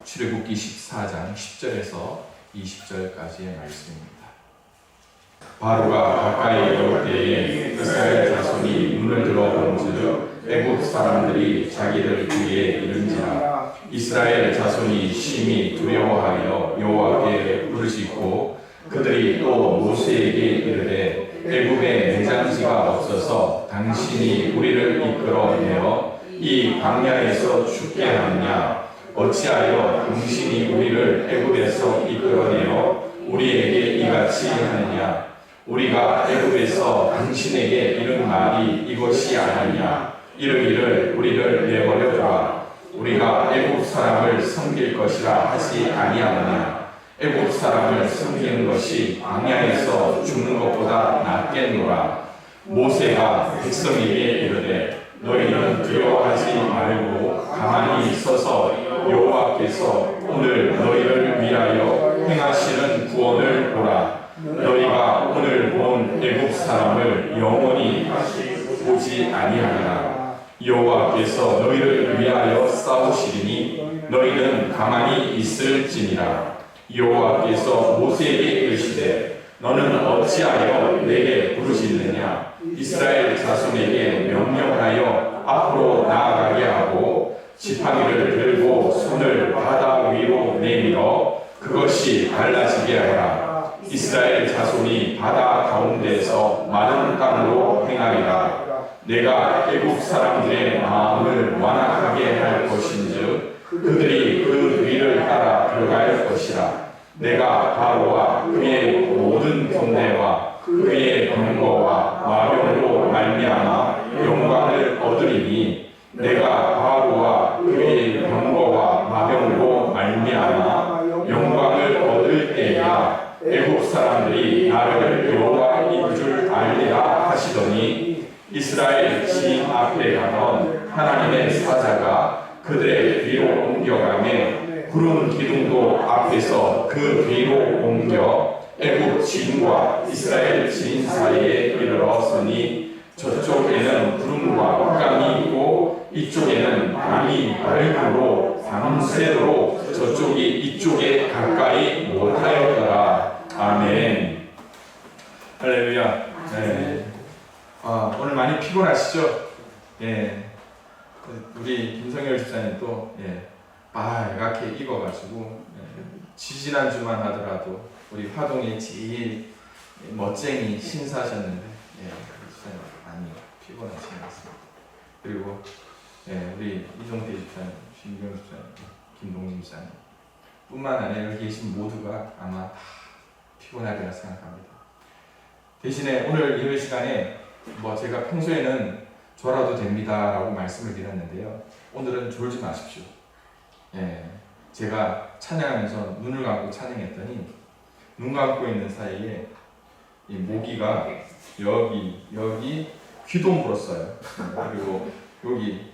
출애굽기 14장 10절에서 20절까지의 말씀입니다. 바로가 가까이 올 때에 이스라엘 자손이 눈을 들어 본즉 애굽 사람들이 자기들 귀에 이른지라. 이스라엘 자손이 심히 두려워하여 여호와께 부르짖고 그들이 또 모세에게 이르되 애굽에 내장지가 없어서 당신이 우리를 이끌어내어 이 광야에서 죽게 하느냐. 어찌하여 당신이 우리를 애굽에서 이끌어내어 우리에게 이같이 하느냐. 우리가 애굽에서 당신에게 이른 말이 이것이 아니냐. 이르기를 우리를 내버려 두라. 우리가 애굽 사람을 섬길 것이라 하지 아니하느냐. 애굽 사람을 섬기는 것이 광야에서 죽는 것보다 낫겠노라. 모세가 백성에게 이르되 너희는 두려워하지 말고 가만히 서서 여호와께서 오늘 너희를 위하여 행하시는 구원을 보라. 너희가 오늘 본 애굽 사람을 영원히 보지 아니하리라. 여호와께서 너희를 위하여 싸우시리니 너희는 가만히 있을지니라. 여호와께서 모세에게 이르시되 너는 어찌하여 내게 부르짖느냐. 이스라엘 자손에게 명령하여 앞으로 나아가게 하고 지팡이를 들고 손을 바다 위로 내밀어 그것이 갈라지게 하라. 이스라엘 자손이 바다 가운데서 마른 땅으로 행하리라. 내가 애굽 사람들의 마음을 완악하게 할 것인즉 그들이 그 위를 따라 들어갈 것이라. 내가 바로와 그의 모든 군대와 그의 병거와 마병으로 말미암아 영광을 얻으리니 내가 바로와 그의 병거와 마병으로 말미암아 영광을 얻을 때야 애굽 사람들이 나를 여호와인 줄 알리라 하시더니 이스라엘 지인 앞에 가던 하나님의 사자가 그들의 뒤로 옮겨가매 구름 기둥도 앞에서 그 뒤로 옮겨 애굽 지인과 이스라엘 지인 사이에 이르러서니 저쪽에는 구름과 흑암이 있고 이쪽에는 밤이 밝음으로 밤새도록 저쪽이 이쪽에 가까이 못하였더라. 아멘. 할렐루야. 네. 오늘 많이 피곤하시죠? 예. 우리 김성열 집사님도 빨갛게 익어가지고 지지난주만 하더라도 우리 화동의 제일 멋쟁이 신사셨는데 집사님 많이 피곤하신 것 같습니다. 그리고 우리 이종태 집사님, 신경 집사님, 김동진 집사님 뿐만 아니라 여기 계신 모두가 아마 다 피곤하리라 생각합니다. 대신에 오늘 예배 시간에 제가 평소에는 졸아도 됩니다 라고 말씀을 드렸는데요, 오늘은 졸지 마십시오. 제가 찬양하면서 눈을 감고 찬양했더니 눈 감고 있는 사이에 이 모기가 여기 귀도 물었어요. 그리고 여기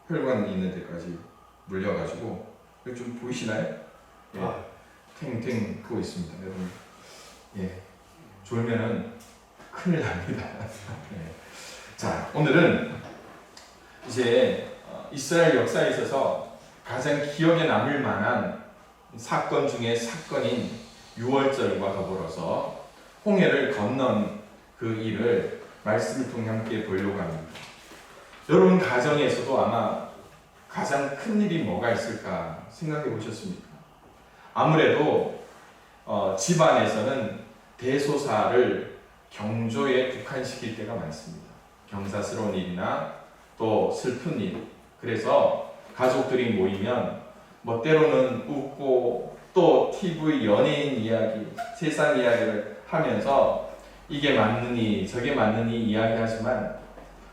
혈관 있는 데까지 물려가지고 여기 좀 보이시나요? 탱탱 부어 있습니다. 여러분 졸면은 큰일 납니다. 자, 오늘은 이제 이스라엘 역사에 있어서 가장 기억에 남을 만한 사건 중에 사건인 유월절과 더불어서 홍해를 건넌 그 일을 말씀을 통해 함께 보려고 합니다. 여러분 가정에서도 아마 가장 큰 일이 뭐가 있을까 생각해 보셨습니까? 아무래도 집안에서는 대소사를 경조에 국한시킬 때가 많습니다. 경사스러운 일이나 또 슬픈 일. 그래서 가족들이 모이면 때로는 웃고 또 TV 연예인 이야기, 세상 이야기를 하면서 이게 맞느니 저게 맞느니 이야기하지만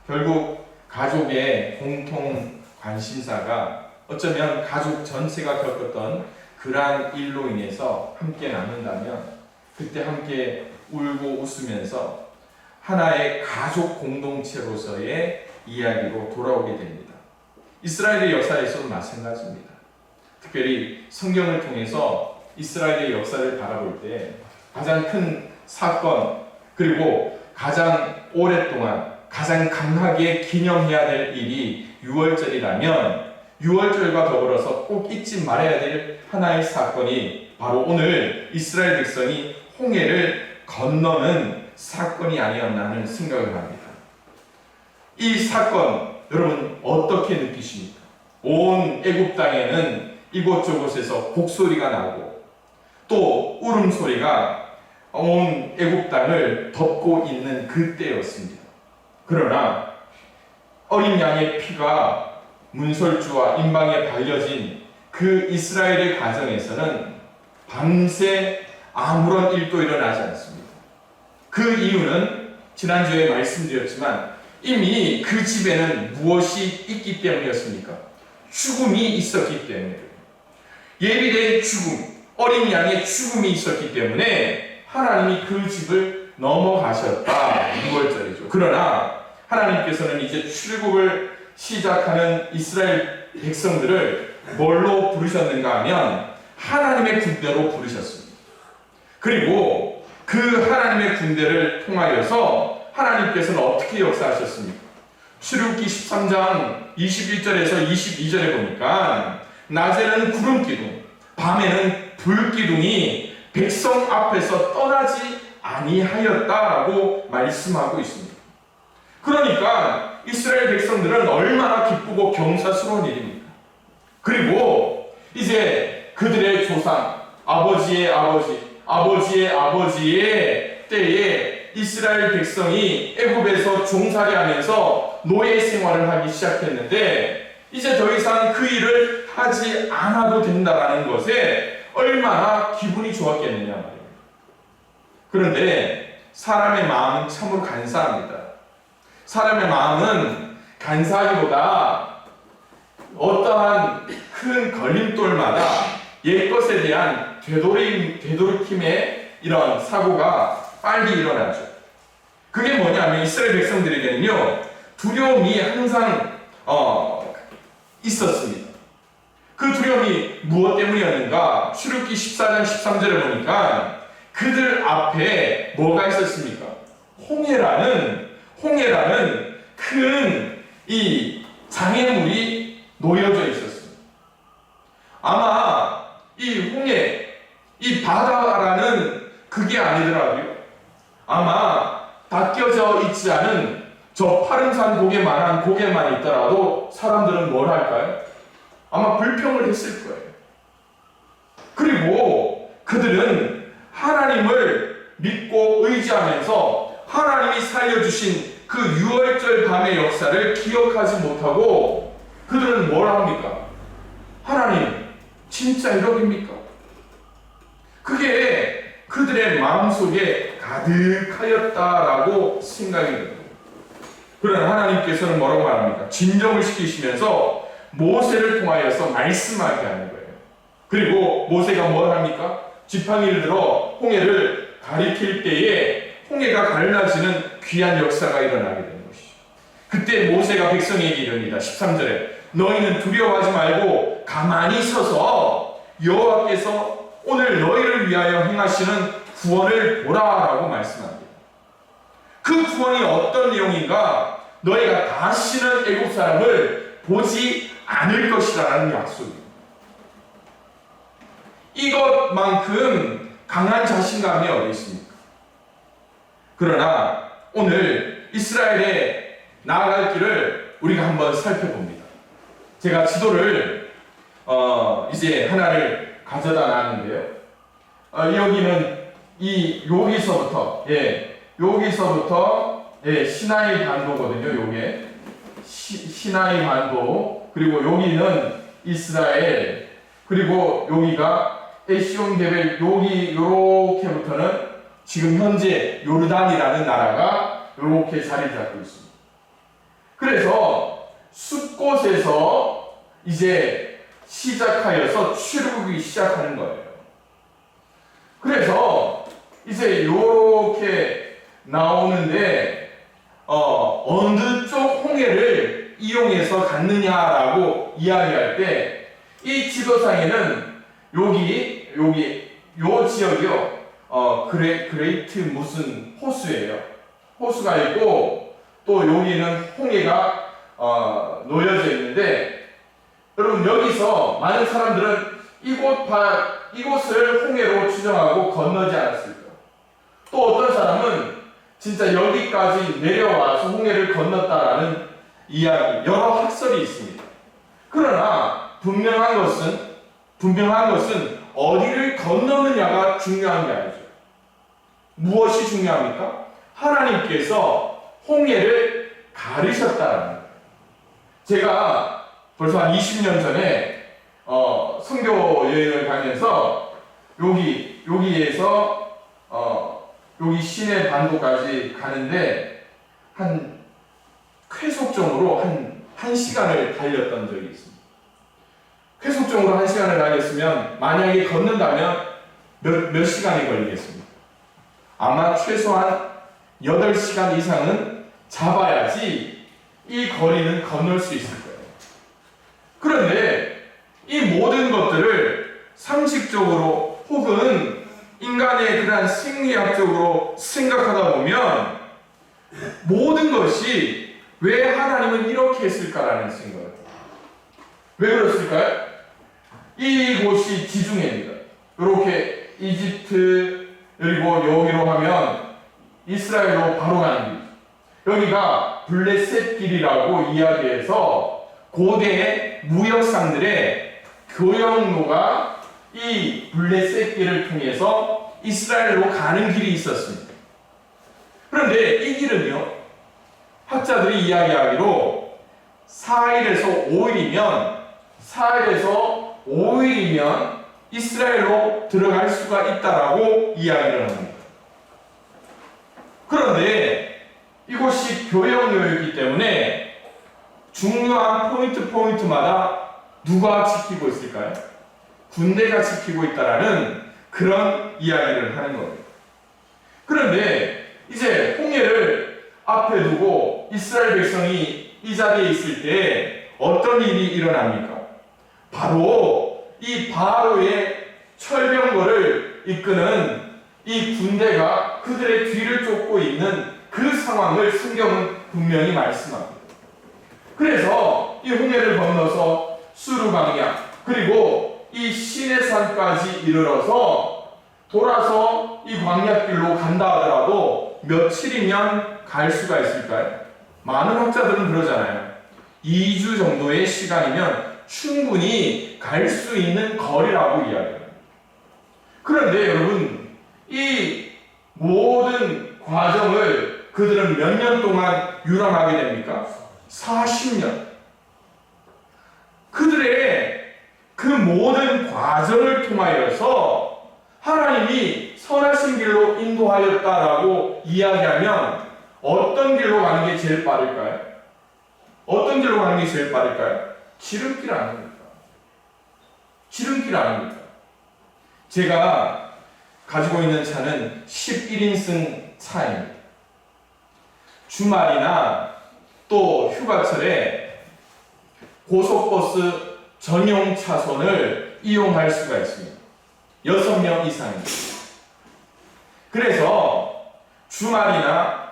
결국 가족의 공통 관심사가 어쩌면 가족 전체가 겪었던 그러한 일로 인해서 함께 나눈다면 그때 함께 울고 웃으면서 하나의 가족 공동체로서의 이야기로 돌아오게 됩니다. 이스라엘의 역사에서도 마찬가지입니다. 특별히 성경을 통해서 이스라엘의 역사를 바라볼 때 가장 큰 사건, 그리고 가장 오랫동안 가장 강하게 기념해야 될 일이 유월절이라면 유월절과 더불어서 꼭 잊지 말아야 될 하나의 사건이 바로 오늘 이스라엘 백성이 홍해를 건너는 사건이 아니었나 하는 생각을 합니다. 이 사건 여러분 어떻게 느끼십니까? 온 애굽 땅에는 이곳저곳에서 곡소리가 나고 또 울음소리가 온 애굽 땅을 덮고 있는 그때였습니다. 그러나 어린 양의 피가 문설주와 임방에 발려진 그 이스라엘의 가정에서는 밤새 아무런 일도 일어나지 않습니다. 그 이유는 지난주에 말씀드렸지만 이미 그 집에는 무엇이 있기 때문이었습니까? 죽음이 있었기 때문에, 예비된 죽음, 어린 양의 죽음이 있었기 때문에 하나님이 그 집을 넘어가셨다. 6월절이죠. 그러나 하나님께서는 이제 출국을 시작하는 이스라엘 백성들을 뭘로 부르셨는가 하면 하나님의 군대로 부르셨습니다. 그리고 그 하나님의 군대를 통하여서 하나님께서는 어떻게 역사하셨습니까? 출애굽기 13장 21절에서 22절에 보니까 낮에는 구름 기둥, 밤에는 불 기둥이 백성 앞에서 떠나지 아니하였다라고 말씀하고 있습니다. 그러니까 이스라엘 백성들은 얼마나 기쁘고 경사스러운 일입니까? 그리고 이제 그들의 조상, 아버지의 아버지, 아버지의 아버지의 때에 이스라엘 백성이 애굽에서 종살이하면서 노예 생활을 하기 시작했는데 이제 더 이상 그 일을 하지 않아도 된다라는 것에 얼마나 기분이 좋았겠느냐 말입니다. 그런데 사람의 마음은 참으로 간사합니다. 사람의 마음은 간사하기보다 어떠한 큰 걸림돌마다 옛것에 대한 되돌이킴의 이런 사고가 빨리 일어나죠. 그게 뭐냐면 이스라엘 백성들에게는요 두려움이 항상 있었습니다. 그 두려움이 무엇 때문이었는가? 출애굽기 14장 13절에 보니까 그들 앞에 뭐가 있었습니까? 홍해라는 큰 이 장애물이 놓여져 있었습니다. 아마 이 홍해, 이 바다라는 그게 아니더라고요. 아마 닦여져 있지 않은 저 파른산 고개만한 고개만 있더라도 사람들은 뭘 할까요? 아마 불평을 했을 거예요. 그리고 그들은 하나님을 믿고 의지하면서 하나님이 살려주신 그 6월절 밤의 역사를 기억하지 못하고 그들은 뭘 합니까? 하나님, 진짜 이러깁니까? 그게 그들의 마음속에 가득하였다라고 생각이 듭니다. 그러나 하나님께서는 뭐라고 말합니까? 진정을 시키시면서 모세를 통하여서 말씀하게 하는 거예요. 그리고 모세가 뭘 합니까? 지팡이를 들어 홍해를 가리킬 때에 홍해가 갈라지는 귀한 역사가 일어나게 되는 것이죠. 그때 모세가 백성에게 이릅니다. 13절에 너희는 두려워하지 말고 가만히 서서 여호와께서 오늘 너희를 위하여 행하시는 구원을 보라라고 말씀합니다. 그 구원이 어떤 내용인가? 너희가 다시는 애굽 사람을 보지 않을 것이라는 약속입니다. 이것만큼 강한 자신감이 어디 있습니까? 그러나 오늘 이스라엘에 나아갈 길을 우리가 한번 살펴봅니다. 제가 지도를 이제 하나를 가져다 놨는데요. 여기는 여기서부터 시나이 반도거든요. 요게 시나이 반도, 그리고 여기는 이스라엘, 그리고 여기가 에시온 게벨, 요렇게부터는 지금 현재 요르단이라는 나라가 요렇게 자리 잡고 있습니다. 그래서 숲곳에서 이제 시작하여서 출애굽이 시작하는 거예요. 그래서 이제 요렇게 나오는데 어느 쪽 홍해를 이용해서 갔느냐라고 이야기할 때 이 지도상에는 요 지역이요 그레이트 무슨 호수예요. 호수가 있고 또 여기는 홍해가 놓여져 있는데 여러분, 여기서 많은 사람들은 이곳을 홍해로 추정하고 건너지 않았을까? 또 어떤 사람은 진짜 여기까지 내려와서 홍해를 건넜다라는 이야기, 여러 학설이 있습니다. 그러나 분명한 것은 어디를 건너느냐가 중요한 게 아니죠. 무엇이 중요합니까? 하나님께서 홍해를 가르셨다는 거예요. 제가 벌써 한 20년 전에 선교 여행을 가면서 여기에서 여기 시내 반도까지 가는데 쾌속정으로 한 시간을 달렸던 적이 있습니다. 쾌속정으로 한 시간을 달렸으면 만약에 걷는다면 몇 시간이 걸리겠습니까? 아마 최소한 8시간 이상은 잡아야지 이 거리는 건널 수 있을 거예요. 그런데 이 모든 것들을 상식적으로 혹은 인간의 그러한 생리학적으로 생각하다 보면 모든 것이 왜 하나님은 이렇게 했을까라는 생각을. 왜 그렇을까요? 이곳이 지중해입니다. 이렇게 이집트 그리고 여기로 하면 이스라엘로 바로 가는 길. 여기가 블레셋 길이라고 이야기해서 고대의 무역상들의 교역로가 이 블레셋 길을 통해서 이스라엘로 가는 길이 있었습니다. 그런데 이 길은요, 학자들이 이야기하기로 4일에서 5일이면 이스라엘로 들어갈 수가 있다라고 이야기를 합니다. 그런데 이곳이 교역로이기 때문에 중요한 포인트마다 누가 지키고 있을까요? 군대가 지키고 있다라는 그런 이야기를 하는 겁니다. 그런데 이제 홍해를 앞에 두고 이스라엘 백성이 이 자리에 있을 때 어떤 일이 일어납니까? 바로 이 바로의 철병거를 이끄는 이 군대가 그들의 뒤를 쫓고 있는 그 상황을 성경은 분명히 말씀합니다. 그래서 이 홍해를 건너서 수르 방향 그리고 이 시내산까지 이르러서 돌아서 이 광야길로 간다 하더라도 며칠이면 갈 수가 있을까요? 많은 학자들은 그러잖아요. 2주 정도의 시간이면 충분히 갈 수 있는 거리라고 이야기합니다. 그런데 여러분, 이 모든 과정을 그들은 몇 년 동안 유람하게 됩니까? 40년. 그들의 그 모든 과정을 통하여서 하나님이 선하신 길로 인도하였다라고 이야기하면 어떤 길로 가는 게 제일 빠를까요? 어떤 길로 가는 게 제일 빠를까요? 지름길 아닙니까? 지름길 아닙니까? 제가 가지고 있는 차는 11인승 차입니다. 주말이나 또 휴가철에 고속버스 전용 차선을 이용할 수가 있습니다. 6명 이상입니다. 그래서 주말이나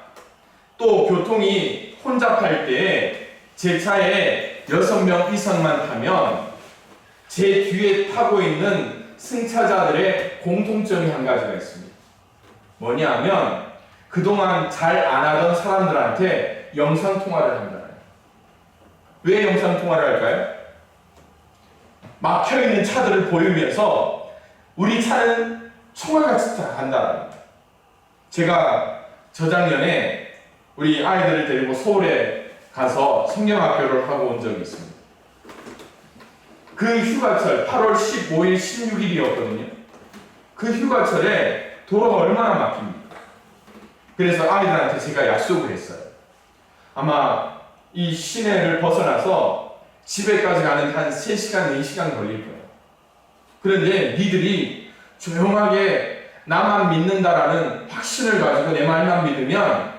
또 교통이 혼잡할 때 제 차에 6명 이상만 타면 제 뒤에 타고 있는 승차자들의 공통점이 한 가지가 있습니다. 뭐냐 하면 그동안 잘 안 하던 사람들한테 영상통화를 한다. 왜 영상통화를 할까요? 막혀있는 차들을 보이면서 우리 차는 총알같이 간다. 제가 저작년에 우리 아이들을 데리고 서울에 가서 성경학교를 하고 온 적이 있습니다. 그 휴가철 8월 15일, 16일이었거든요. 그 휴가철에 도로가 얼마나 막힙니까? 그래서 아이들한테 제가 약속을 했어요. 아마 이 시내를 벗어나서 집에까지 가는 한 3시간, 4시간 걸릴 거예요. 그런데 니들이 조용하게 나만 믿는다라는 확신을 가지고 내 말만 믿으면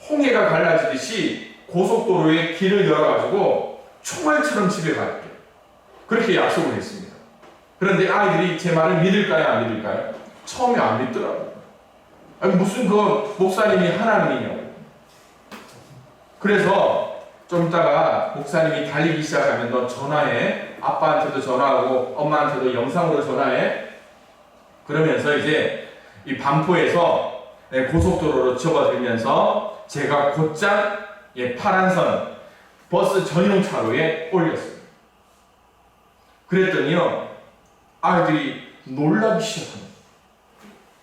홍해가 갈라지듯이 고속도로에 길을 열어가지고 총알처럼 집에 갈게요. 그렇게 약속을 했습니다. 그런데 아이들이 제 말을 믿을까요? 안 믿을까요? 처음에 안 믿더라고요. 아니, 무슨 그 목사님이 하나님이냐고. 그래서 좀 이따가 목사님이 달리기 시작하면 너 전화해. 아빠한테도 전화하고 엄마한테도 영상으로 전화해. 그러면서 이제 이 반포에서 고속도로로 접어들면서 제가 곧장 파란선 버스 전용 차로에 올렸어요. 그랬더니요, 아이들이 놀라기 시작합니다.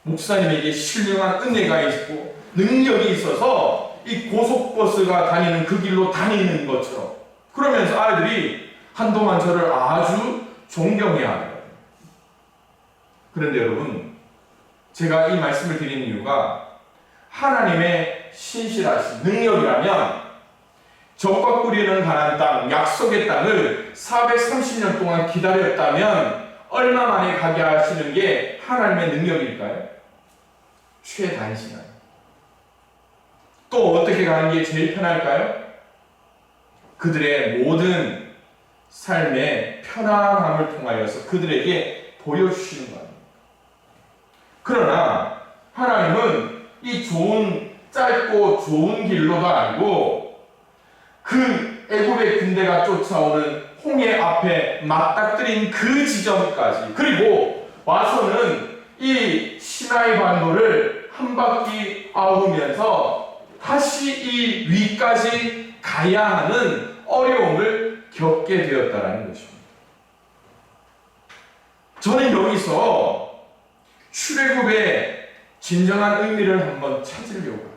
목사님에게 신령한 은혜가 있고 능력이 있어서 이 고속버스가 다니는 그 길로 다니는 것처럼, 그러면서 아이들이 한동안 저를 아주 존경해야 합니다. 그런데 여러분, 제가 이 말씀을 드리는 이유가 하나님의 신실하신 능력이라면 적과 꿀이는 가나안 땅, 약속의 땅을 430년 동안 기다렸다면 얼마 만에 가게 하시는 게 하나님의 능력일까요? 최단시간. 또 어떻게 가는 게 제일 편할까요? 그들의 모든 삶의 편안함을 통하여서 그들에게 보여주시는 겁니다. 그러나 하나님은 이 좋은, 짧고 좋은 길로도 아니고 그 애굽의 군대가 쫓아오는 홍해 앞에 맞닥뜨린 그 지점까지, 그리고 와서는 이 시나이 반도를 한 바퀴 아우면서 다시 이 위까지 가야 하는 어려움을 겪게 되었다는 것입니다. 저는 여기서 출애굽의 진정한 의미를 한번 찾으려고 합니다.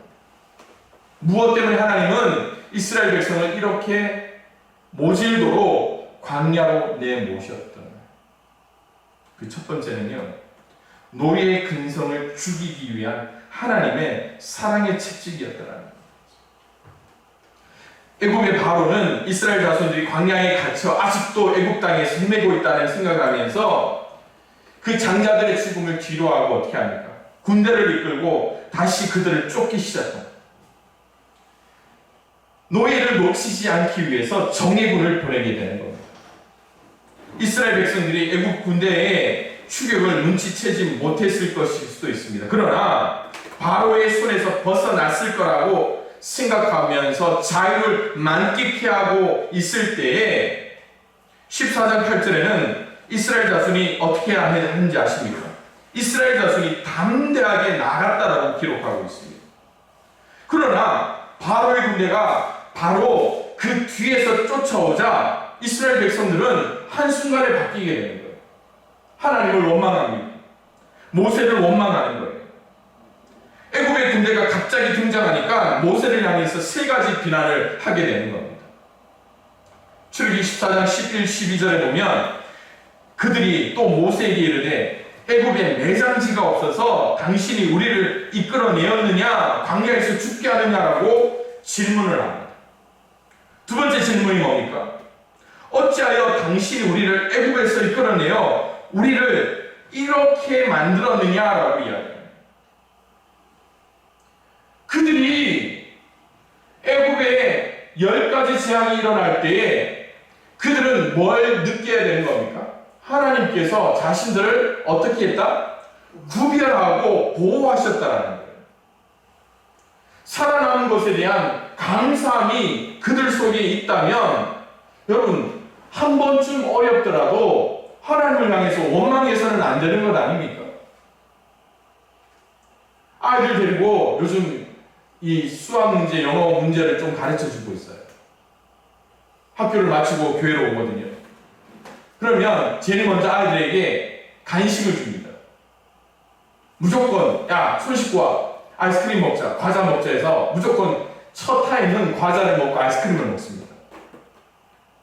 무엇 때문에 하나님은 이스라엘 백성을 이렇게 모질도록 광야로 내모셨던, 그 첫 번째는요, 노예의 근성을 죽이기 위한 하나님의 사랑의 채찍이었더라는 거예요. 애굽의 바로는 이스라엘 자손들이 광야에 갇혀 아직도 애굽 땅에서 헤매고 있다는 생각을 하면서 그 장자들의 죽음을 뒤로하고 어떻게 합니까? 군대를 이끌고 다시 그들을 쫓기 시작합니다. 노예를 놓치지 않기 위해서 정예군을 보내게 되는 겁니다. 이스라엘 백성들이 애굽 군대의 추격을 눈치채지 못했을 것일 수도 있습니다. 그러나 바로의 손에서 벗어났을 거라고 생각하면서 자유를 만끽해 하고 있을 때에 14장 8절에는 이스라엘 자손이 어떻게 하는지 아십니까? 이스라엘 자손이 담대하게 나갔다라고 기록하고 있습니다. 그러나 바로의 군대가 바로 그 뒤에서 쫓아오자 이스라엘 백성들은 한순간에 바뀌게 되는 거예요. 하나님을 원망합니다. 모세를 원망하는 거예요. 애굽의 군대가 갑자기 등장하니까 모세를 향해서 세 가지 비난을 하게 되는 겁니다. 출애굽기 14장 11, 12절에 보면 그들이 또 모세에게 이르되 애굽에 매장지가 없어서 당신이 우리를 이끌어내었느냐, 광야에서 죽게 하느냐라고 질문을 합니다. 두 번째 질문이 뭡니까? 어찌하여 당신이 우리를 애굽에서 이끌어내어 우리를 이렇게 만들었느냐라고 이야기합니다. 그들이 애굽에 10가지 재앙이 일어날 때에 그들은 뭘 느껴야 되는 겁니까? 하나님께서 자신들을 어떻게 했다? 구별하고 보호하셨다라는 거예요. 살아남은 것에 대한 감사함이 그들 속에 있다면, 여러분, 한 번쯤 어렵더라도 하나님을 향해서 원망해서는 안 되는 것 아닙니까? 아이들 데리고 요즘 이 수학 문제, 영어 문제를 좀 가르쳐 주고 있어요. 학교를 마치고 교회로 오거든요. 그러면 제일 먼저 아이들에게 간식을 줍니다. 무조건 야, 손 씻고 와. 아이스크림 먹자, 과자 먹자 해서 무조건 첫 타임은 과자를 먹고 아이스크림을 먹습니다.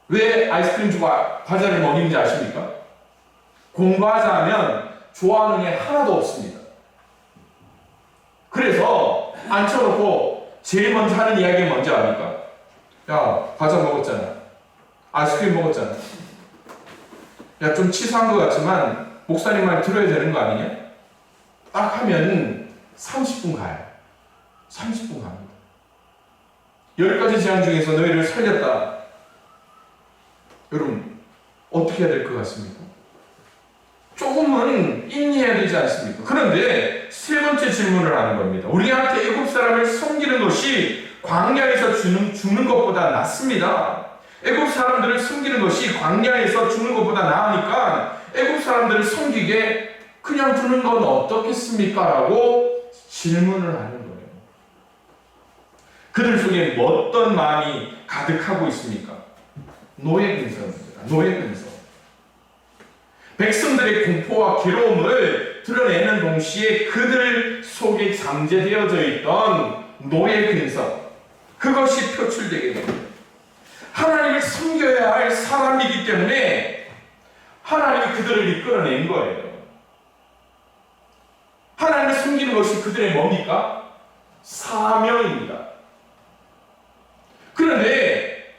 왜 아이스크림 주고 과자를 먹이는지 아십니까? 공부하자 하면 좋아하는 게 하나도 없습니다. 그래서 앉혀놓고 제일 먼저 하는 이야기가 뭔지 압니까? 야, 과자 먹었잖아. 아이스크림 먹었잖아. 야, 좀 치사한 것 같지만 목사님 말 들어야 되는 거 아니냐? 딱 하면 30분 가요. 30분 갑니다. 10가지 재앙 중에서 너희를 살렸다. 여러분, 어떻게 해야 될 것 같습니까? 조금은 인내해야 되지 않습니까? 그런데 세 번째 질문을 하는 겁니다. 우리한테 애굽 사람을 섬기는 것이 광야에서 죽는 것보다 낫습니다. 애굽 사람들을 섬기는 것이 광야에서 죽는 것보다 나으니까 애굽 사람들을 섬기게 그냥 두는 건 어떻겠습니까? 라고 질문을 하는 거예요. 그들 속에 어떤 마음이 가득하고 있습니까? 노예 근성입니다. 노예 근성. 백성들의 공포와 괴로움을 드러내는 동시에 그들 속에 잠재되어져 있던 노예 근성, 그것이 표출되게 됩니다. 하나님을 섬겨야 할 사람이기 때문에 하나님이 그들을 이끌어낸 거예요. 하나님을 섬기는 것이 그들의 뭡니까? 사명입니다. 그런데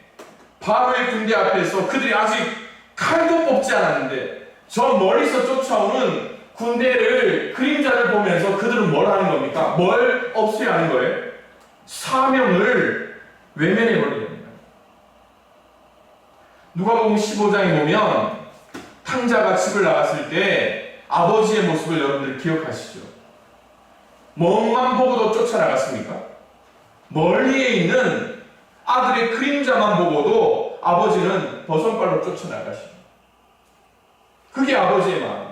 바로의 군대 앞에서 그들이 아직 칼도 뽑지 않았는데 저 멀리서 쫓아오는 군대를, 그림자를 보면서 그들은 뭘 하는 겁니까? 뭘 없애야 하는 거예요? 사명을 외면해 버리는 겁니다. 누가복음 15장에 보면 탕자가 집을 나갔을 때 아버지의 모습을 여러분들 기억하시죠? 몸만 보고도 쫓아나갔습니까? 멀리에 있는 아들의 그림자만 보고도 아버지는 버선발로 쫓아나가십니다. 그게 아버지의 마음입니다.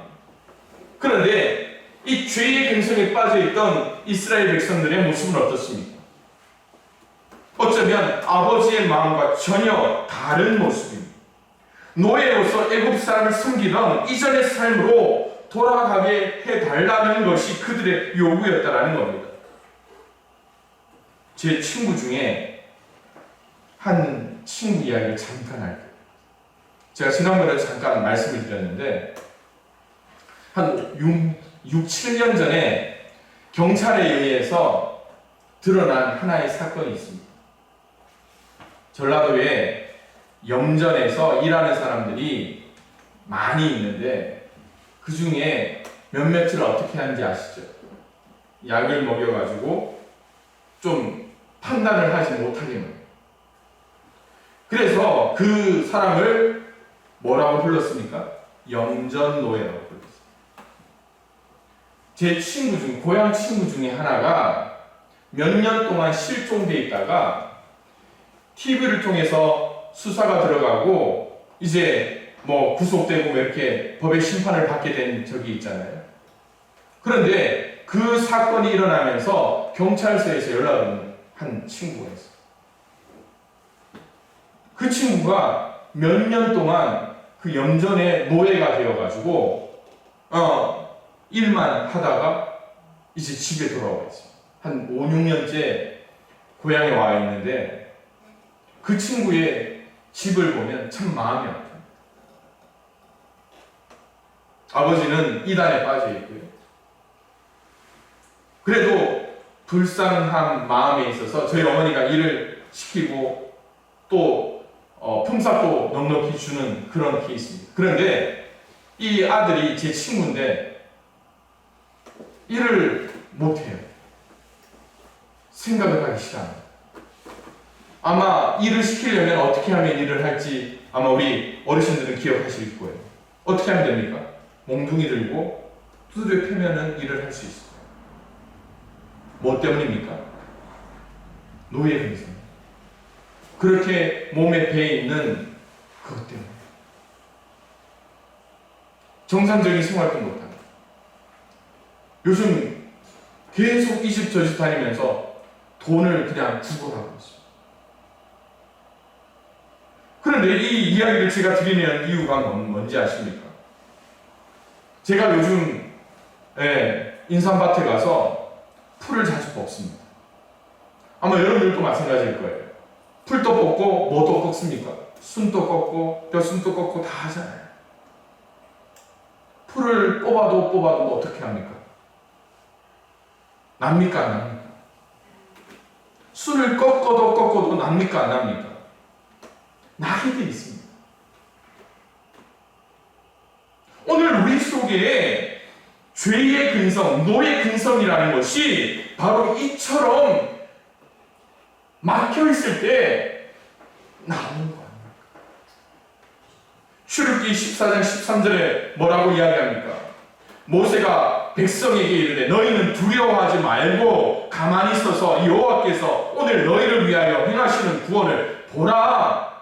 그런데 이 죄의 근성에 빠져있던 이스라엘 백성들의 모습은 어떻습니까? 어쩌면 아버지의 마음과 전혀 다른 모습입니다. 노예로서 애굽 사람을 섬기던 이전의 삶으로 돌아가게 해달라는 것이 그들의 요구였다라는 겁니다. 제 친구 중에 한 친구 이야기를 잠깐 할게요. 제가 지난번에 잠깐 말씀을 드렸는데 한 6, 7년 전에 경찰에 의해서 드러난 하나의 사건이 있습니다. 전라도에 염전에서 일하는 사람들이 많이 있는데 그 중에 몇몇을 어떻게 하는지 아시죠? 약을 먹여가지고 좀 판단을 하지 못하게 해요. 그래서 그 사람을 뭐라고 불렀습니까? 염전노예라고 불렀어요. 제 친구 중, 고향 친구 중에 하나가 몇 년 동안 실종돼 있다가 TV를 통해서 수사가 들어가고 이제 뭐 구속되고 이렇게 법의 심판을 받게 된 적이 있잖아요. 그런데 그 사건이 일어나면서 경찰서에서 연락을 온 한 친구가 있어요. 그 친구가 몇 년 동안 그 염전의 노예가 되어가지고 일만 하다가 이제 집에 돌아와 있어요. 한 5, 6년째 고향에 와 있는데 그 친구의 집을 보면 참 마음이 아파요. 아버지는 이단에 빠져 있고요. 그래도 불쌍한 마음에 있어서 저희 어머니가 일을 시키고 또 품삯도 넉넉히 주는 그런 케이스입니다. 그런데 이 아들이 제 친구인데 일을 못해요. 생각을 하기 싫어합니다. 아마 일을 시키려면 어떻게 하면 일을 할지 아마 우리 어르신들은 기억하실 거예요. 어떻게 하면 됩니까? 몽둥이 들고 두드려 패면은 일을 할 수 있어요. 뭐 때문입니까? 노예 근성. 그렇게 몸에 배에 있는 그것 때문에 정상적인 생활도 못합니다. 요즘 계속 이 집 저 집 다니면서 돈을 그냥 구걸하고 있어요. 그런데 이 이야기를 제가 드리는 이유가 뭔지 아십니까? 제가 요즘 인삼밭에 가서 풀을 자주 뽑습니다. 아마 여러분들도 마찬가지일 거예요. 풀도 뽑고 뭐도 꺾습니까? 순도 꺾고 벼순도 꺾고 다 하잖아요. 풀을 뽑아도 뭐 어떻게 합니까? 납니까 안 납니까? 순을 꺾어도 납니까 안 납니까? 나게 돼 있습니다. 오늘 우리 속에 죄의 근성, 노의 근성이라는 것이 바로 이처럼 막혀있을 때 나오는 거 아닙니까? 출애굽기 14장 13절에 뭐라고 이야기합니까? 모세가 백성에게 이르되 너희는 두려워하지 말고 가만히 있어서 여호와께서 오늘 너희를 위하여 행하시는 구원을 보라.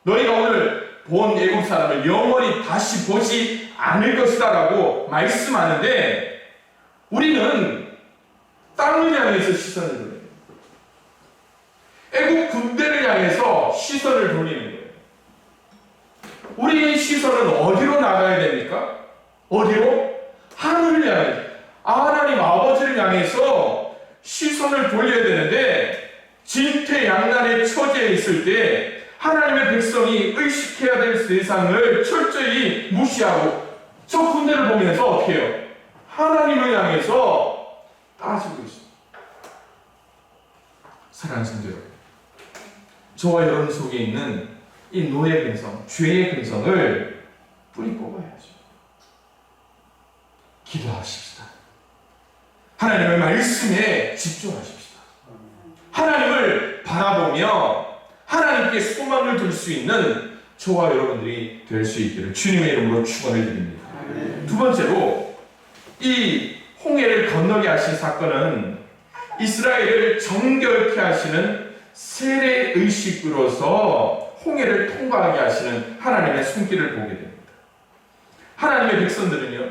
너희가 오늘 본 애국 사람을 영원히 다시 보지 않을 것이다 라고 말씀하는데, 우리는 땅을 향해서 시선을 돌려요. 애국 군대를 향해서 시선을 돌리는 거예요. 우리의 시선은 어디로 나가야 됩니까? 어디로? 하늘을 향해, 하나님 아버지를 향해서 시선을 돌려야 되는데, 진퇴양난의 처지에 있을 때 하나님의 백성이 의식해야 될 세상을 철저히 무시하고 저 군대를 보면서 어떻게 해요? 하나님을 향해서 따지고 있습니다. 사랑하는 성도 여러분, 저와 여러분 속에 있는 이 노예 근성, 죄의 근성을 뿌리 뽑아야죠. 기도하십시다. 하나님의 말씀에 집중하십시다. 하나님을 바라보며 하나님께 소망을 둘 수 있는 저와 여러분들이 될 수 있기를 주님의 이름으로 축원을 드립니다. 두 번째로, 이 홍해를 건너게 하신 사건은 이스라엘을 정결케 하시는 세례 의식으로서 홍해를 통과하게 하시는 하나님의 손길을 보게 됩니다. 하나님의 백성들은요,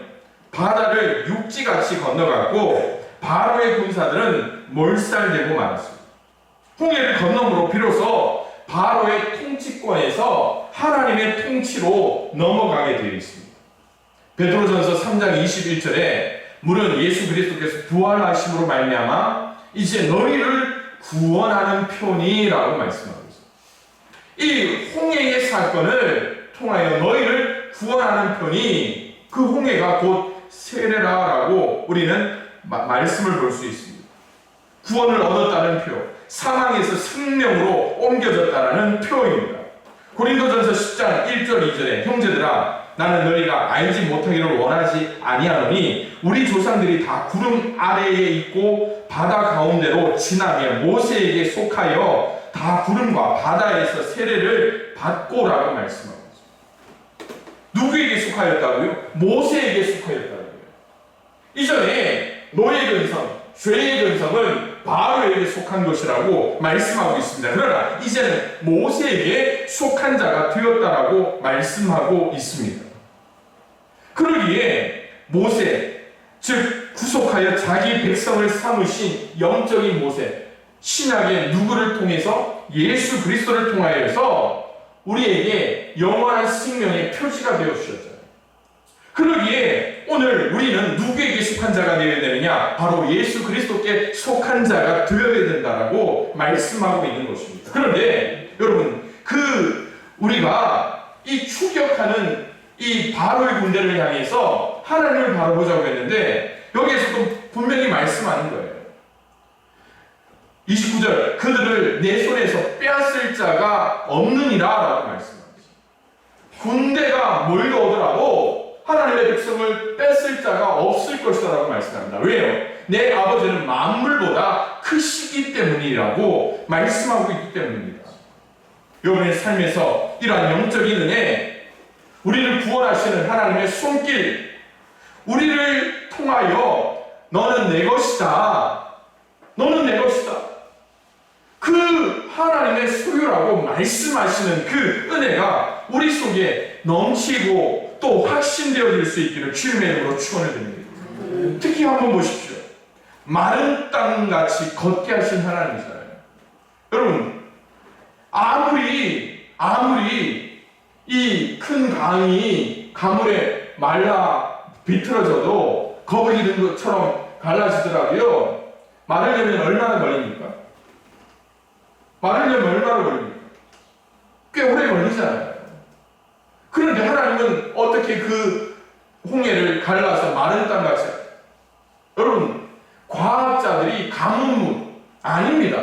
바다를 육지같이 건너갔고 바로의 군사들은 몰살되고 말았습니다. 홍해를 건너므로 비로소 바로의 통치권에서 하나님의 통치로 넘어가게 되어 있습니다. 베드로전서 3장 21절에 물은 예수 그리스도께서 부활하심으로 말미암아 이제 너희를 구원하는 편이라고 말씀하고 있습니다. 이 홍해의 사건을 통하여 너희를 구원하는 편이, 그 홍해가 곧 세례라라고 우리는 말씀을 볼 수 있습니다. 구원을 얻었다는 표, 사망에서 생명으로 옮겨졌다는 표입니다. 고린도전서 10장 1절 2절에 형제들아, 나는 너희가 알지 못하기를 원하지 아니하노니 우리 조상들이 다 구름 아래에 있고 바다 가운데로 지나며 모세에게 속하여 다 구름과 바다에서 세례를 받고라고 말씀하고 있습니다. 누구에게 속하였다고요? 모세에게 속하였다고요. 이전에 노예 근성, 죄의 근성은 바로에게 속한 것이라고 말씀하고 있습니다. 그러나 이제는 모세에게 속한 자가 되었다라고 말씀하고 있습니다. 그러기에 모세, 즉 구속하여 자기 백성을 삼으신 영적인 모세, 신약의 누구를 통해서? 예수 그리스도를 통하여서 우리에게 영원한 생명의 표지가 되어 주셨잖아요. 그러기에 오늘 우리는 누구에게 속한 자가 되어야 되느냐? 바로 예수 그리스도께 속한 자가 되어야 된다라고 말씀하고 있는 것입니다. 그런데 여러분, 우리가 이 추격하는 이 바로의 군대를 향해서 하나님을 바라보자고 했는데, 여기에서도 분명히 말씀하는 거예요. 29절, 그들을 내 손에서 빼앗을 자가 없느니라 라고 말씀합니다. 군대가 몰려오더라도 하나님의 백성을 뺏을 자가 없을 것이다 라고 말씀합니다. 왜요? 내 아버지는 만물보다 크시기 때문이라고 말씀하고 있기 때문입니다. 여러분의 삶에서 이러한 영적인 은혜, 우리를 구원하시는 하나님의 손길, 우리를 통하여 너는 내 것이다, 너는 내 것이다, 그 하나님의 소유라고 말씀하시는 그 은혜가 우리 속에 넘치고 또 확신되어질 수 있기를 주님의 이름으로 축원을 드립니다. 특히 한번 보십시오. 마른 땅같이 걷게 하신 하나님이잖아요. 여러분, 아무리 이 큰 강이 가물에 말라 비틀어져도 겁을 잃은 것처럼 갈라지더라고요. 마르려면 얼마나 걸립니까? 마르려면 얼마나 걸립니까? 꽤 오래 걸리잖아요. 그런데 하나님은 어떻게 그 홍해를 갈라서 마른 땅같이, 여러분, 과학자들이 가뭄문 아닙니다.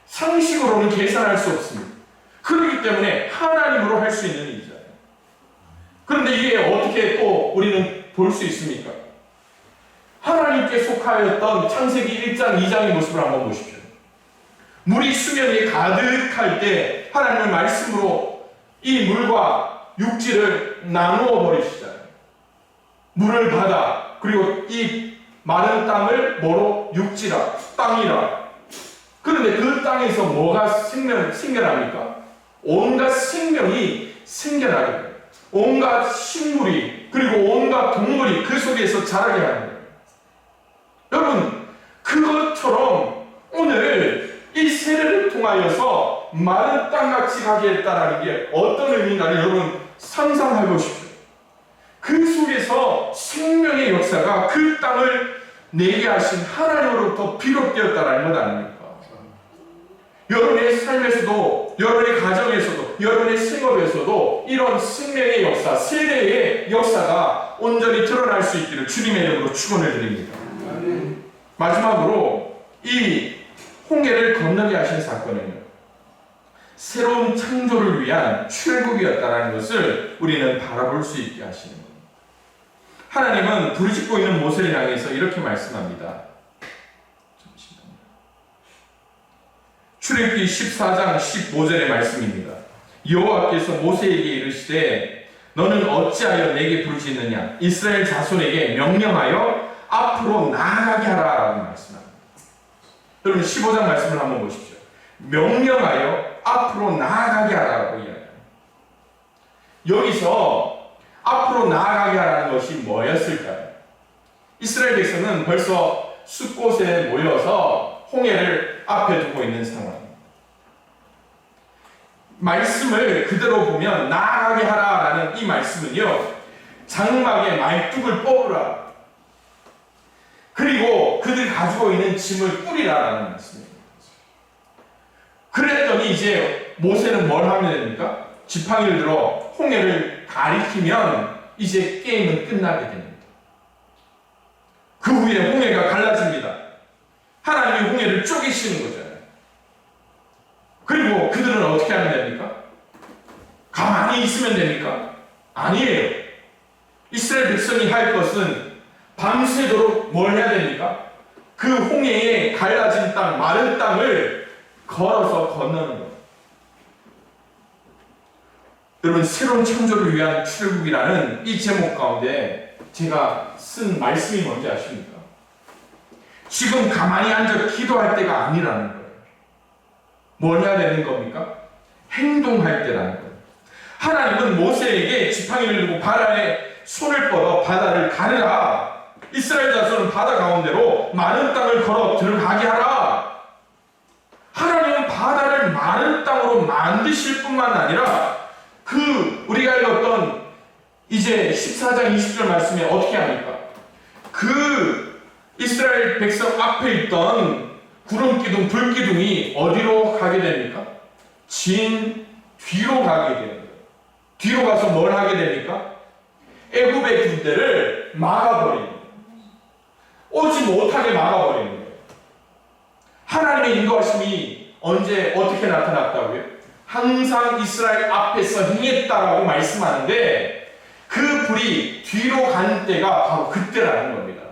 상식으로는 계산할 수 없습니다. 그렇기 때문에 하나님으로 할 수 있는 일이잖아요. 그런데 이게 어떻게 또 우리는 볼 수 있습니까? 하나님께 속하였던 창세기 1장 2장의 모습을 한번 보십시오. 물이 수면에 가득할 때 하나님의 말씀으로 이 물과 육지를 나누어 버리시잖아요. 물을 바다, 그리고 이 마른 땅을 뭐로? 육지라, 땅이라. 그런데 그 땅에서 뭐가 생겨납니까? 온갖 생명이 생겨나게 돼요. 온갖 식물이 그리고 온갖 동물이 그 속에서 자라게 하는 거예요. 여러분, 그것처럼 오늘 이 세례를 통하여서 마른 땅같이 가게 했다라는 게 어떤 의미인가를 여러분 상상해 보십시오. 그 속에서 생명의 역사가 그 땅을 내게 하신 하나님으로부터 비롯되었다라는 것 아닙니까? 여러분의 삶에서도, 여러분의 가정에서도, 여러분의 생업에서도 이런 생명의 역사, 세례의 역사가 온전히 드러날 수 있기를 주님의 이름으로 축원을 드립니다. 마지막으로 이 홍해를 건너게 하신 사건은요, 새로운 창조를 위한 출애굽이었다는 것을 우리는 바라볼 수 있게 하시는 겁니다. 하나님은 부르짖고 있는 모세를 향해서 이렇게 말씀합니다. 출애굽기 14장 15절의 말씀입니다. 여호와께서 모세에게 이르시되 너는 어찌하여 내게 부르짖느냐? 이스라엘 자손에게 명령하여 앞으로 나아가게 하라 라고 말씀합니다. 여러분 15장 말씀을 한번 보십시오. 명령하여 앞으로 나아가게 하라고 이야기합니다. 여기서 앞으로 나아가게 하라는 것이 뭐였을까요? 이스라엘 백성은 벌써 숫곳에 모여서 홍해를 앞에 두고 있는 상황입니다. 말씀을 그대로 보면 나아가게 하라라는 이 말씀은요, 장막에 말뚝을 뽑으라, 그리고 그들 가지고 있는 짐을 뿌리라라는 말씀입니다. 그랬더니 이제 모세는 뭘 하면 됩니까? 지팡이를 들어 홍해를 가리키면 이제 게임은 끝나게 됩니다. 그 후에 홍해가 갈라집니다. 하나님이 홍해를 쪼개시는 거잖아요. 그리고 그들은 어떻게 하면 됩니까? 가만히 있으면 됩니까? 아니에요. 이스라엘 백성이 할 것은 밤새도록 뭘 해야 됩니까? 그 홍해에 갈라진 땅, 마른 땅을 걸어서 건너는 거예요. 여러분, 새로운 창조를 위한 출애굽이라는 이 제목 가운데 제가 쓴 말씀이 뭔지 아십니까? 지금 가만히 앉아 기도할 때가 아니라는 거예요. 뭘 해야 되는 겁니까? 행동할 때라는 거예요. 하나님은 모세에게 지팡이를 들고 바다에 손을 뻗어 바다를 가르라. 이스라엘 자손은 바다 가운데로 마른 땅을 걸어 들어가게 하라. 하나님은 바다를 마른 땅으로 만드실 뿐만 아니라 우리가 읽었던 이제 14장 20절 말씀에 어떻게 합니까? 이스라엘 백성 앞에 있던 구름기둥, 불기둥이 어디로 가게 됩니까? 진 뒤로 가게 됩니다. 뒤로 가서 뭘 하게 됩니까? 애굽의 군대를 막아버립니다. 오지 못하게 막아버리는 거예요. 하나님의 인도하심이 언제 어떻게 나타났다고요? 항상 이스라엘 앞에서 행했다라고 말씀하는데 그 불이 뒤로 간 때가 바로 그때라는 겁니다.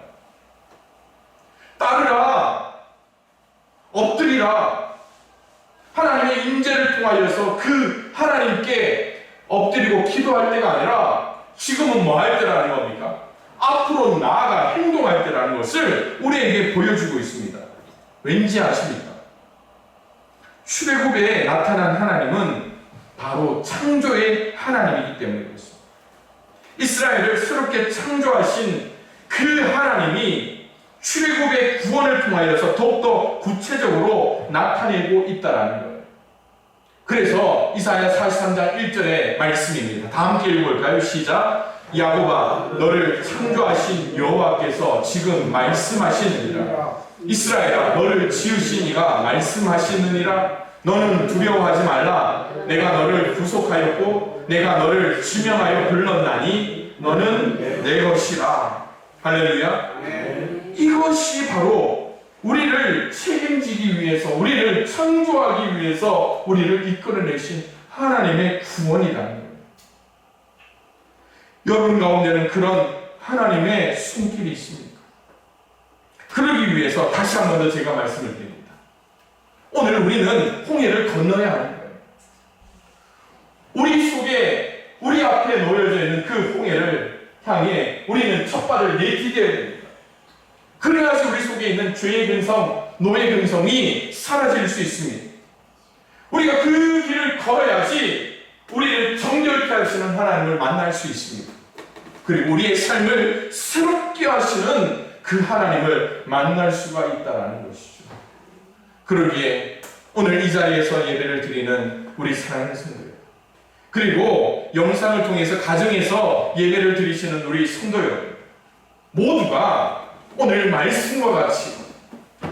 따르라, 엎드리라. 하나님의 임재를 통하여서 그 하나님께 엎드리고 기도할 때가 아니라 지금은 뭐 할 때라는 겁니까? 앞으로 나아가 행동할 때라는 것을 우리에게 보여주고 있습니다. 왠지 아십니까? 출애굽에 나타난 하나님은 바로 창조의 하나님이기 때문에 그렇습니다. 이스라엘을 새롭게 창조하신 그 하나님이 출애굽의 구원을 통하여서 더욱더 구체적으로 나타내고 있다는 거예요. 그래서 이사야 43장 1절의 말씀입니다. 다 함께 읽어볼까요? 시작. 야곱아, 너를 창조하신 여호와께서 지금 말씀하시느니라. 이스라엘아, 너를 지으신 이가 말씀하시느니라. 너는 두려워하지 말라. 내가 너를 구속하였고 내가 너를 지명하여 불렀나니 너는 내 것이라. 할렐루야. 이것이 바로 우리를 책임지기 위해서, 우리를 창조하기 위해서 우리를 이끌어내신 하나님의 구원이라는 거예요. 여러분 가운데는 그런 하나님의 손길이 있습니까? 그러기 위해서 다시 한 번 더 제가 말씀을 드립니다. 오늘 우리는 홍해를 건너야 하는 거예요. 우리 속에, 우리 앞에 놓여져 있는 그 홍해를 향해 우리는 첫 발을 내디뎌야 됩니다. 그래야지 우리 속에 있는 죄의 근성, 노예 근성이 사라질 수 있습니다. 우리가 그 길을 걸어야지 우리를 정결케 하시는 하나님을 만날 수 있습니다. 그리고 우리의 삶을 새롭게 하시는 그 하나님을 만날 수가 있다는 것이죠. 그러기에 오늘 이 자리에서 예배를 드리는 우리 사랑하는 성도 여러분, 그리고 영상을 통해서 가정에서 예배를 드리시는 우리 성도 여러분, 모두가 오늘 말씀과 같이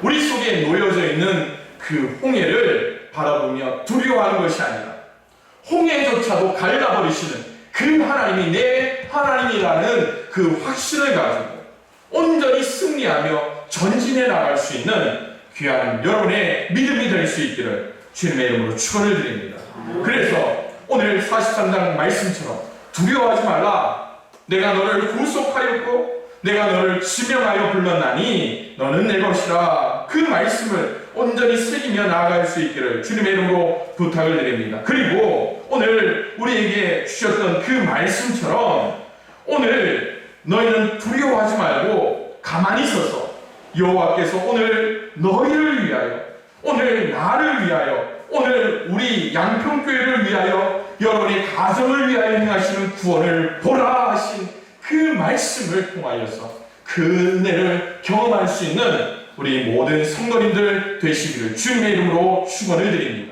우리 속에 놓여져 있는 그 홍해를 바라보며 두려워하는 것이 아니라 홍해조차도 갈라버리시는 그 하나님이 내 하나님이라는 그 확신을 가지고 온전히 승리하며 전진해 나갈 수 있는 귀한 여러분의 믿음이 될 수 있기를 주님의 이름으로 축원을 드립니다. 그래서 오늘 43장 말씀처럼 두려워하지 말라. 내가 너를 구속하였고 내가 너를 지명하여 불렀나니 너는 내 것이라. 그 말씀을 온전히 새기며 나아갈 수 있기를 주님의 이름으로 부탁을 드립니다. 그리고 오늘 우리에게 주셨던 그 말씀처럼 오늘 너희는 두려워하지 말고 가만히 서서 여호와께서 오늘 너희를 위하여, 오늘 나를 위하여, 오늘 우리 양평교회를 위하여, 여러분의 가정을 위하여 행하시는 구원을 보라 하신 그 말씀을 통하여서 그 은혜를 경험할 수 있는 우리 모든 성도님들 되시기를 주님의 이름으로 축원을 드립니다.